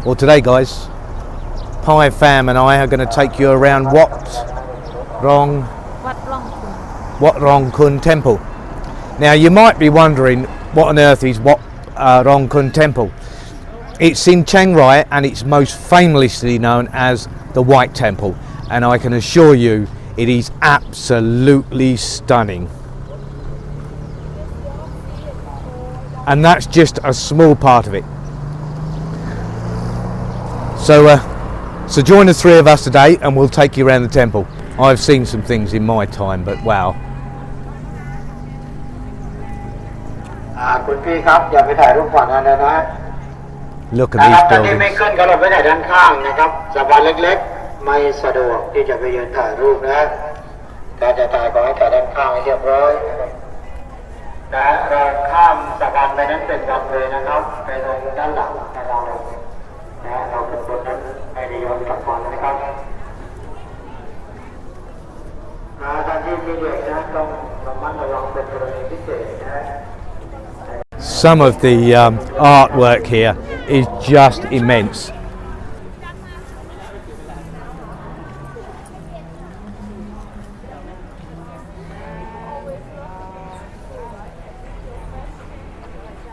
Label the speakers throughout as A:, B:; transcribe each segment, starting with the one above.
A: Well, today, guys, Pi Fam and I are going to take you around Wat Rong Khun Temple. Now, you might be wondering what on earth is Wat Rong Khun Temple. It's in Chiang Rai and it's most famously known as the White Temple, and I can assure you it is absolutely stunning. And that's just a small part of it. So join the three of us today and we'll take you around the temple. I've seen some things in my time, but wow. Look at these buildings. Some of the artwork here is just immense.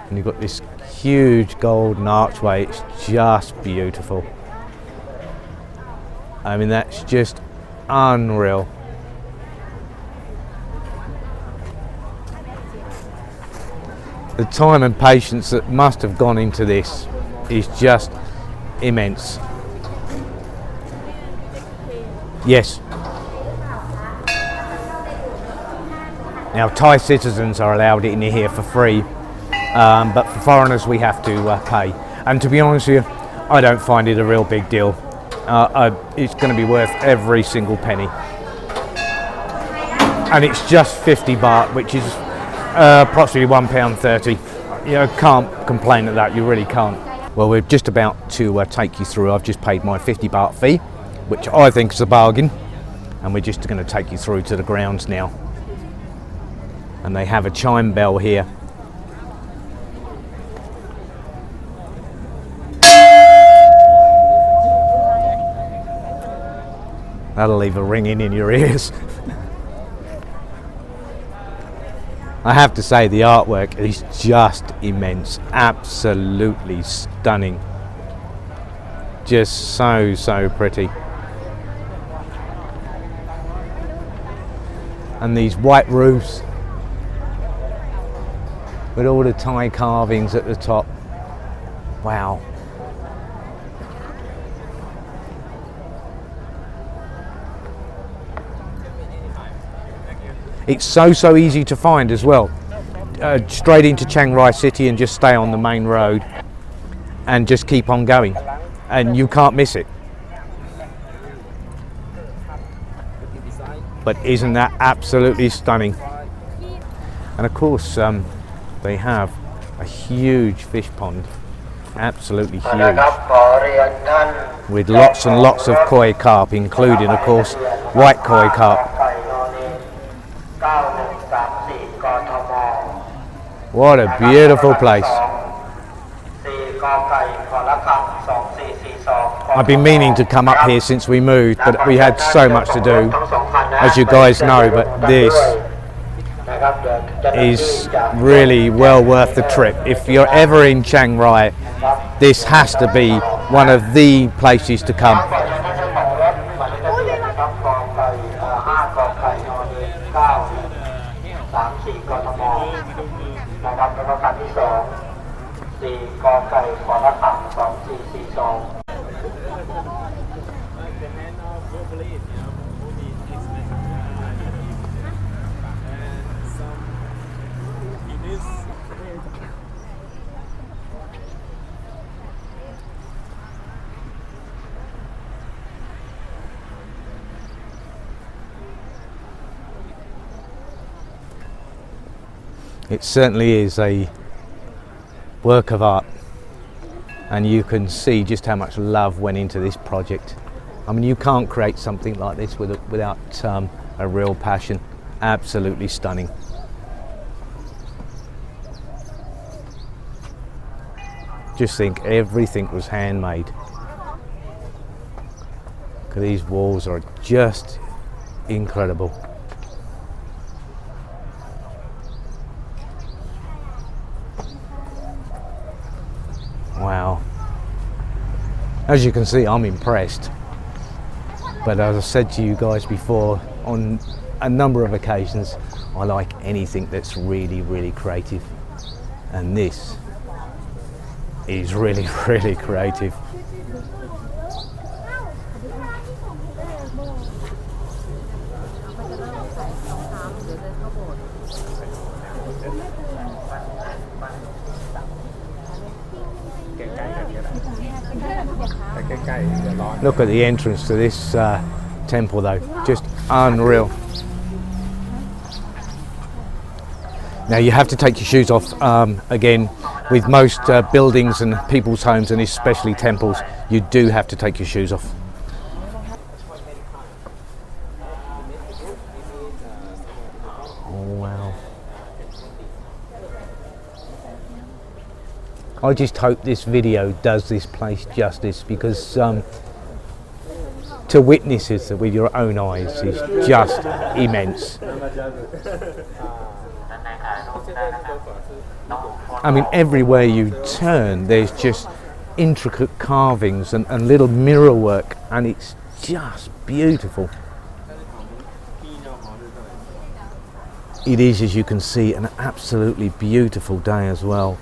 A: And you've got this huge golden archway, it's just beautiful. I mean, that's just unreal. The time and patience that must have gone into this is just immense. Yes. Now, Thai citizens are allowed in here for free, but for foreigners we have to pay. And to be honest with you, I don't find it a real big deal. It's going to be worth every single penny. And it's just 50 baht, which is approximately £1.30. You know, can't complain at that, you really can't. Well, we're just about to take you through. I've just paid my 50 baht fee, which I think is a bargain, and we're just going to take you through to the grounds now. And they have a chime bell here. That'll leave a ringing in your ears. I have to say, the artwork is just immense, absolutely stunning. Just so pretty. And these white roofs with all the Thai carvings at the top. Wow. It's so easy to find as well. Straight into Chiang Rai city and just stay on the main road and just keep on going, and you can't miss it. But isn't that absolutely stunning? And of course they have a huge fish pond, absolutely huge, with lots and lots of koi carp, including of course white koi carp. What a beautiful place. I've been meaning to come up here since we moved, but we had so much to do, as you guys know, but this is really well worth the trip. If you're ever in Chiang Rai, this has to be one of the places to come. It certainly is a work of art, and you can see just how much love went into this project. I mean, you can't create something like this without a real passion. Absolutely stunning. just think everything was handmade. Look at these walls, are just incredible. Wow. As you can see, I'm impressed. But as I said to you guys before, on a number of occasions, I like anything that's really, really creative. And this is really, really creative. Look at the entrance to this temple though, just unreal. Now you have to take your shoes off. Again, with most buildings and people's homes, and especially temples, you do have to take your shoes off. Oh wow. I just hope this video does this place justice, because to witness it with your own eyes is just immense. I mean, everywhere you turn there's just intricate carvings and little mirror work, and it's just beautiful. It is, as you can see, an absolutely beautiful day as well.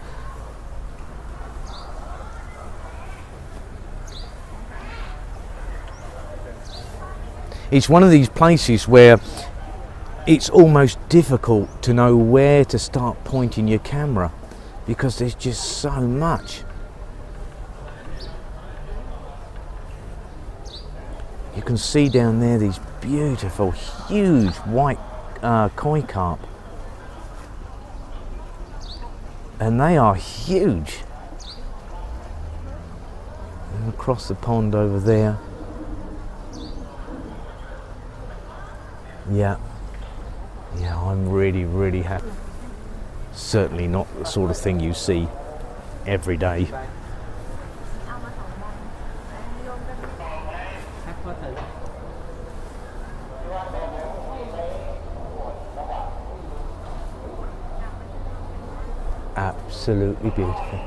A: It's one of these places where it's almost difficult to know where to start pointing your camera, because there's just so much. You can see down there these beautiful, huge white koi carp, and they are huge. And across the pond over there. Yeah, I'm really, really happy. Certainly not the sort of thing you see every day. Absolutely beautiful.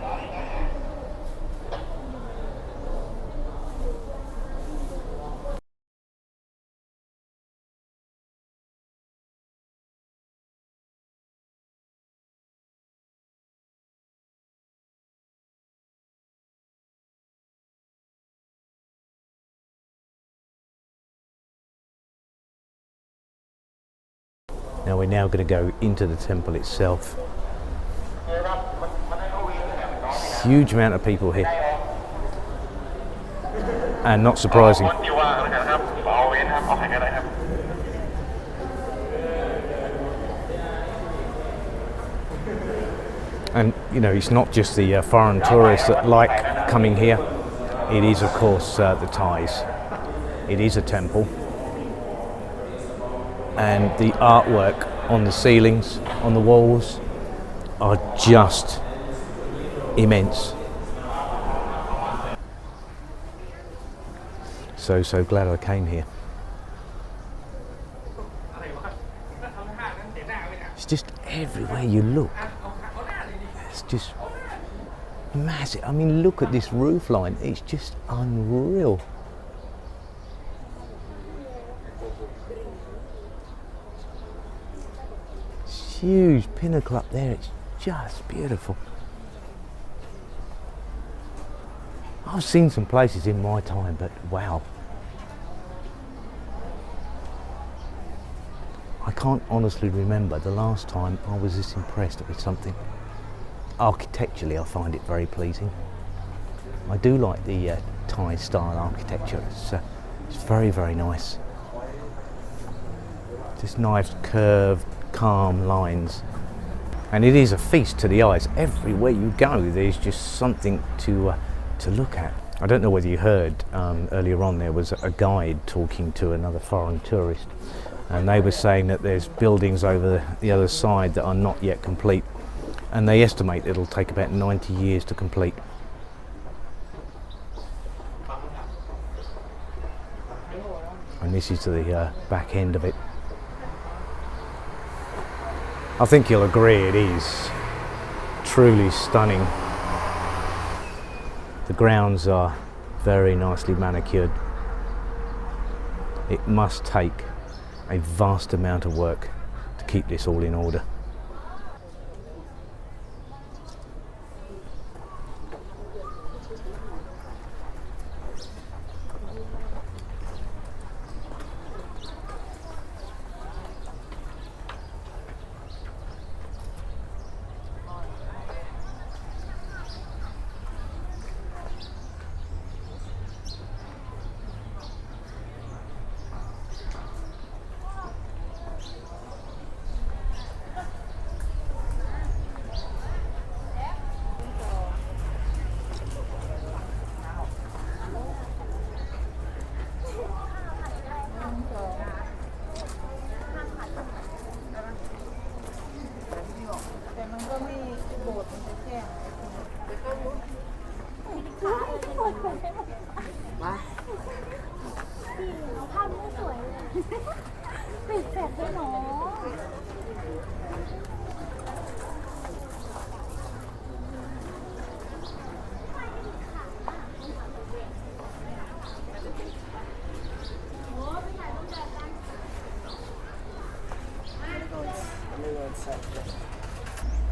A: Now we're going to go into the temple itself. Huge amount of people here, and not surprising. And you know, it's not just the foreign tourists that like coming here. It is, of course, the Thais. It is a temple. And the artwork on the ceilings, on the walls, are just immense. So glad I came here. It's just everywhere you look. It's just massive. I mean, look at this roof line. It's just unreal. Huge pinnacle up there, it's just beautiful. I've seen some places in my time, but wow. I can't honestly remember the last time I was this impressed with something. Architecturally, I find it very pleasing. I do like the Thai style architecture. It's very, very nice. Just nice curved, calm lines, and it is a feast to the eyes. Everywhere you go there's just something to look at. I don't know whether you heard earlier on, there was a guide talking to another foreign tourist, and they were saying that there's buildings over the other side that are not yet complete, and they estimate it'll take about 90 years to complete. And this is the back end of it. I think you'll agree it is truly stunning. The grounds are very nicely manicured. It must take a vast amount of work to keep this all in order.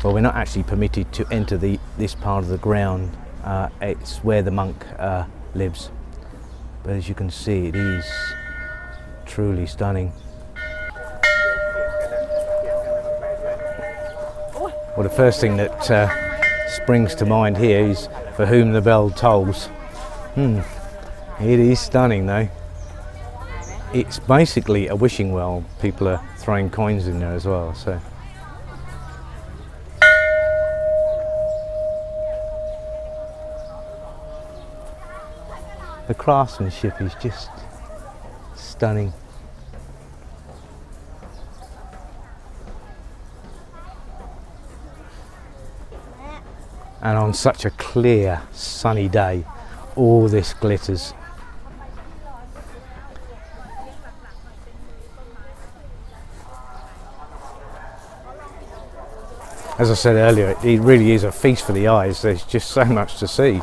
A: Well, we're not actually permitted to enter this part of the ground. It's where the monk lives. But as you can see, it is truly stunning. Well, the first thing that springs to mind here is for whom the bell tolls. It is stunning though. It's basically a wishing well. People are throwing coins in there as well. So. The craftsmanship is just stunning. And on such a clear, sunny day, all this glitters. As I said earlier, it really is a feast for the eyes. There's just so much to see.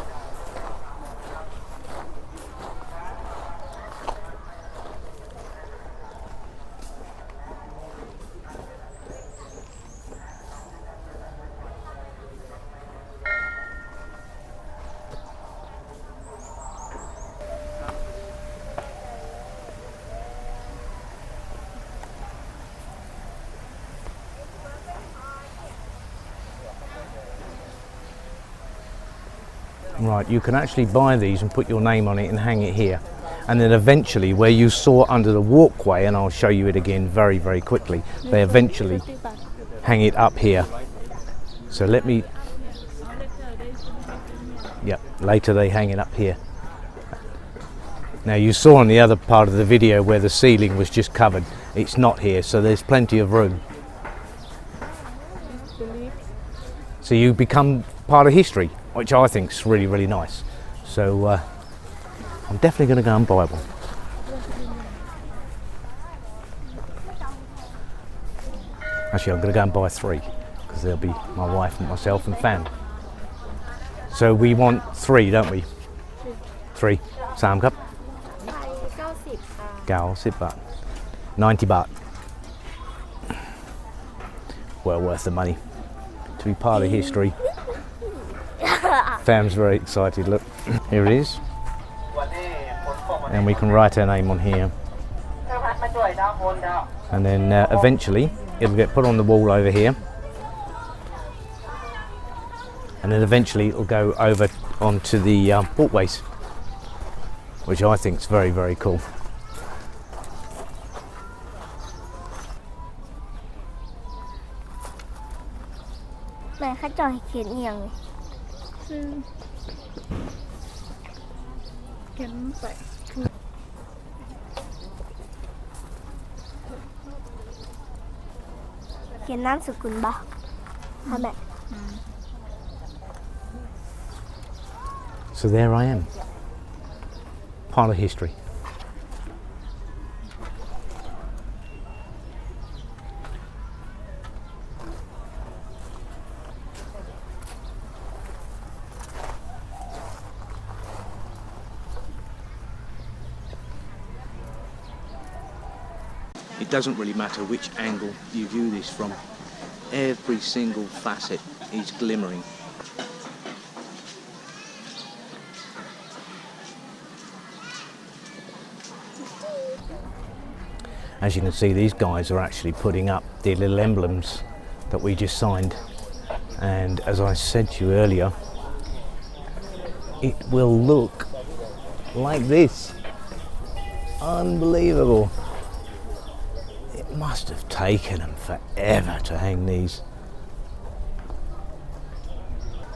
A: Right, you can actually buy these and put your name on it and hang it here. And then eventually, where you saw under the walkway, and I'll show you it again very, very quickly, they eventually hang it up here. So let me, yeah, later they hang it up here. Now you saw on the other part of the video where the ceiling was just covered. It's not here, so there's plenty of room. So you become part of history, which I think is really, really nice. So I'm definitely going to go and buy one. Actually, I'm going to go and buy 3 because there'll be my wife and myself and family. So we want 3, don't we? 3. 3 ครับ 90 baht. 90 baht. Well worth the money to be part of history. Fam's very excited. Look, here it is, and we can write our name on here, and then eventually it'll get put on the wall over here, and then eventually it'll go over onto the walkways, which I think is very, very cool. So there I am, part of history. It doesn't really matter which angle you view this from. Every single facet is glimmering. As you can see, these guys are actually putting up the little emblems that we just signed. And as I said to you earlier, it will look like this. Unbelievable. It must have taken them forever to hang these.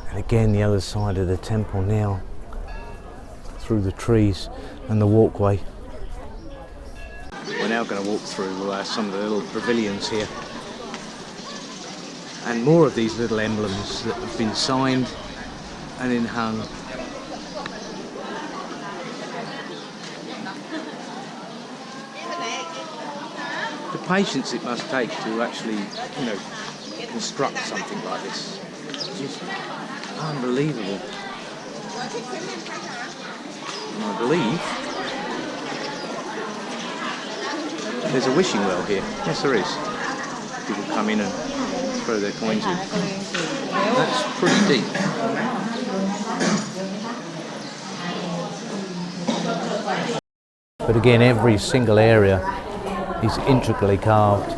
A: And again, the other side of the temple now, through the trees and the walkway. We're now going to walk through some of the little pavilions here. And more of these little emblems that have been signed and then hung. The patience it must take to actually, you know, construct something like this. It's just unbelievable. And I believe there's a wishing well here. Yes, there is. People come in and throw their coins in. That's pretty deep. But again, every single area is intricately carved.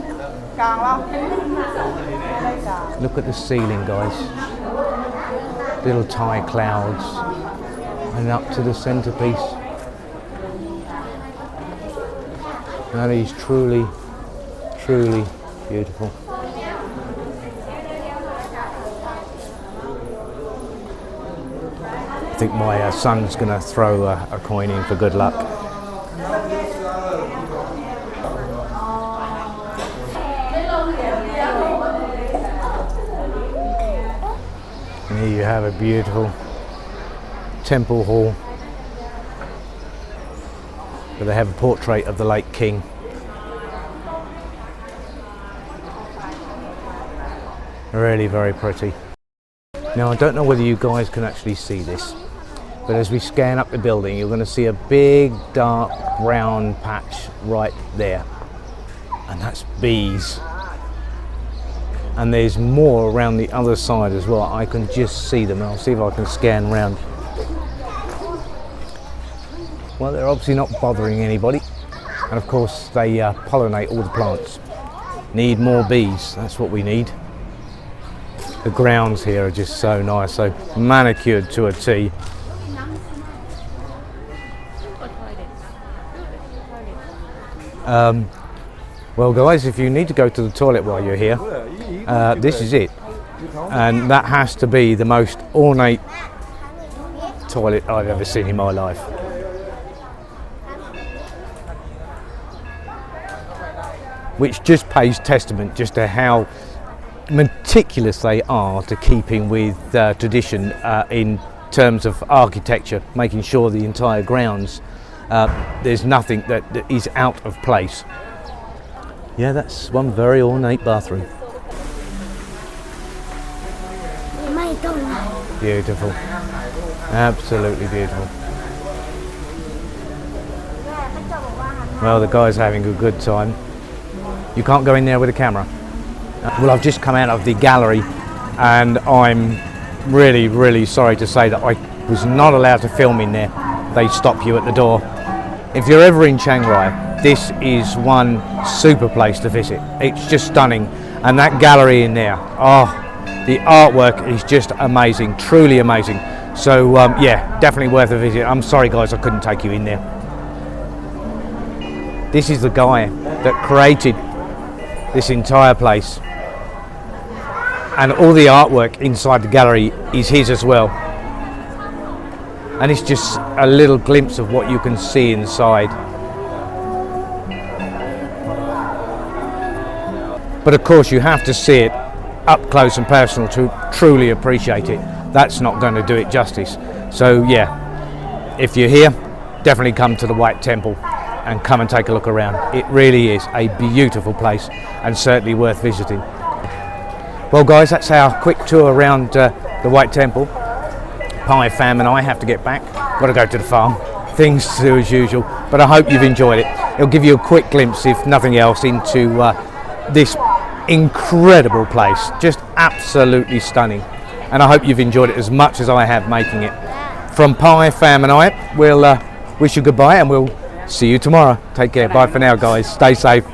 A: Look at the ceiling, guys. Little Thai clouds and up to the centerpiece. That is truly, truly beautiful. I think my son's going to throw a coin in for good luck. And here you have a beautiful temple hall, where they have a portrait of the late king. Really very pretty. Now I don't know whether you guys can actually see this, but as we scan up the building, you're going to see a big dark brown patch right there, and that's bees. And there's more around the other side as well. I can just see them. I'll see if I can scan round. Well, they're obviously not bothering anybody, and of course they pollinate all the plants. Need more bees, that's what we need. The grounds here are just so nice, so manicured to a T. Well guys, if you need to go to the toilet while you're here, this is it. And that has to be the most ornate toilet I've ever seen in my life. Which just pays testament just to how meticulous they are to keeping with tradition in terms of architecture, making sure the entire grounds, there's nothing that is out of place. Yeah, that's one very ornate bathroom. Beautiful. Absolutely beautiful. Well, the guy's having a good time. You can't go in there with a camera. Well, I've just come out of the gallery and I'm really, really sorry to say that I was not allowed to film in there. They stop you at the door. If you're ever in Chiang Rai, this is one super place to visit. It's just stunning. And that gallery in there, oh, the artwork is just amazing, truly amazing. So yeah, definitely worth a visit. I'm sorry guys, I couldn't take you in there. This is the guy that created this entire place. And all the artwork inside the gallery is his as well. And it's just a little glimpse of what you can see inside. But of course you have to see it up close and personal to truly appreciate it. That's not going to do it justice. So yeah, if you're here, definitely come to the White Temple and come and take a look around. It really is a beautiful place and certainly worth visiting. Well guys, that's our quick tour around the White Temple. Pi fam and I have to get back. Got to go to the farm. Things to do as usual, but I hope you've enjoyed it. it'll give you a quick glimpse, if nothing else, into this incredible place. Just absolutely stunning, and I hope you've enjoyed it as much as I have making it. From Pi, Fam and I, we'll wish you goodbye, and we'll see you tomorrow. Take care. Bye for now, guys. Stay safe.